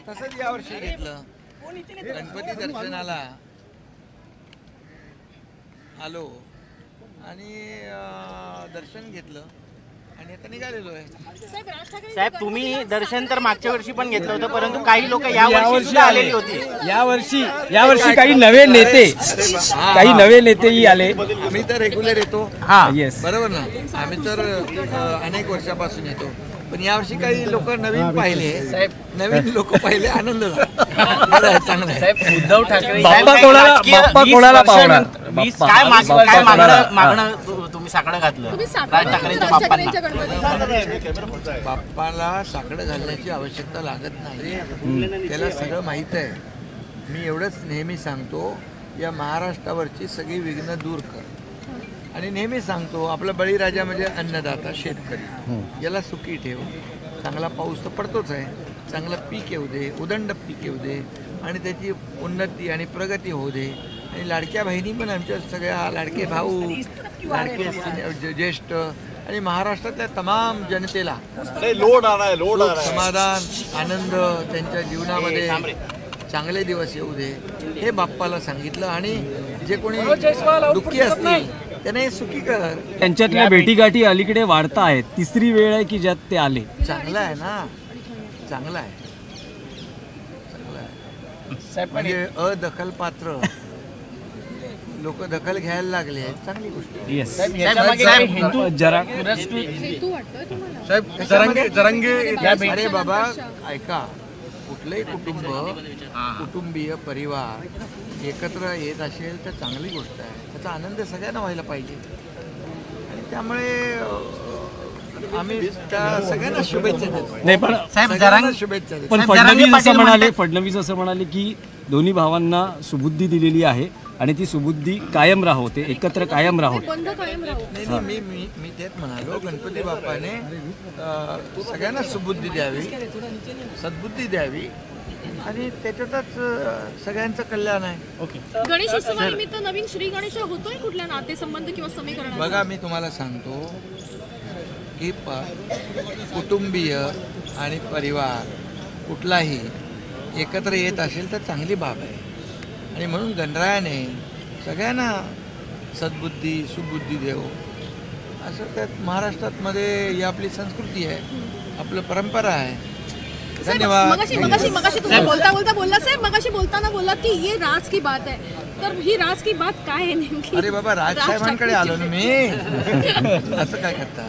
तसंच यावर्षी घेतलं. गणपती दर्शनाला आलो आणि दर्शन घेतलं आणि आता निघालेलो आहे. साहेब तुम्ही दर्शन तर मागच्या वर्षी पण घेतलं होतं, परंतु काही लोक यावर्षी सुद्धा आलेली होती. यावर्षी काही नवे नेतेही आले. आम्ही तर रेग्युलर येतो. हा येस बरोबर ना. आम्ही तर अनेक वर्षापासून येतो, पण यावर्षी काही लोक नवीन पाहिले. नवीन लोक पाहिले, आनंद झाला. चांगला आहे. उद्धव ठाकरे बाप्पा कोणाला पावणार? काय मागणं तुम्ही साकडं घातलं राज ठाकरेंच्या बाप्पांना? बाप्पाला साकडं घालण्याची आवश्यकता लागत नाही. त्याला सगळं माहीत आहे. मी एवढंच नेहमी सांगतो, या महाराष्ट्रावरची सगळी विघ्न दूर कर. आणि नेहमी सांगतो, आपला बळीराजा म्हणजे अन्नदाता शेतकरी, याला सुखी ठेव. चांगला पाऊस तर पडतोच आहे, चांगलं पीक येऊ दे, उदंड पीक येऊ दे आणि त्याची उन्नती आणि प्रगती होऊ दे. आणि लाडक्या बहिणी पण आमच्या सगळ्या, लाडके भाऊ, लाडके ज्येष्ठ आणि महाराष्ट्रातल्या तमाम जनतेला सुख, समाधान, आनंद त्यांच्या जीवनामध्ये चांगले दिवस येऊ दे, हे बाप्पाला सांगितलं. आणि जे कोणी दुःखी असतील त्याने सुखी कर. त्यांच्यातल्या भेटीगाठी अलीकडे वाढता आहेत. तिसरी वेळ आहे की ज्यात ते आले. चांगलं आहे ना, चांगलं आहे, चांगलं आहे. म्हणजे अदखल पात्र लोक दखल घ्यायला लागले, चांगली गोष्ट आहे. येस अरे बाबा ऐका, कुठलंही कुटुंबीय परिवार एकत्र येत असेल तर चांगली गोष्ट आहे. त्याचा आनंद सगळ्यांना व्हायला पाहिजे. आणि त्यामुळे आम्ही त्या सगळ्यांना शुभेच्छा देतो. नाही पण सगळ्यांना शुभेच्छा देतो. पण फडणवीस असं म्हणाले की दोन्ही भावांना सुबुद्धी दिलेली आहे आणि ती सुबुद्धी कायम राहो, ते एकत्र कायम राहो. नाही, मी तेच म्हणालो, गणपती बाप्पाने सगळ्यांना सुबुद्धी द्यावी, सद्बुद्धी द्यावी आणि त्याच्यातच सगळ्यांचं कल्याण आहे. ओके. गणेश उत्सवानिमित्त नवीन श्री गणेश होतोय कुठल्या नातेसंबंध किंवा समीकरण? बघा, मी तुम्हाला सांगतो की कुटुंबीय आणि परिवार कुठलाही एकत्र येत असेल तर चांगली बाब आहे. आणि म्हणून गणरायाने सगळ्यांना सद्बुद्धी, सुबुद्धी देव, असं त्यात महाराष्ट्रामध्ये ही आपली संस्कृती आहे, आपलं परंपरा आहे. धन्यवाद. मगाशी तुम्ही बोलता बोलला साहेब, मगाशी बोलताना बोलला की ये राज की बात है, तर ही राज की बात काय आहे नेमकी? अरे बाबा, राजसाहेबांकडे आलो ना मी. असं काय करता?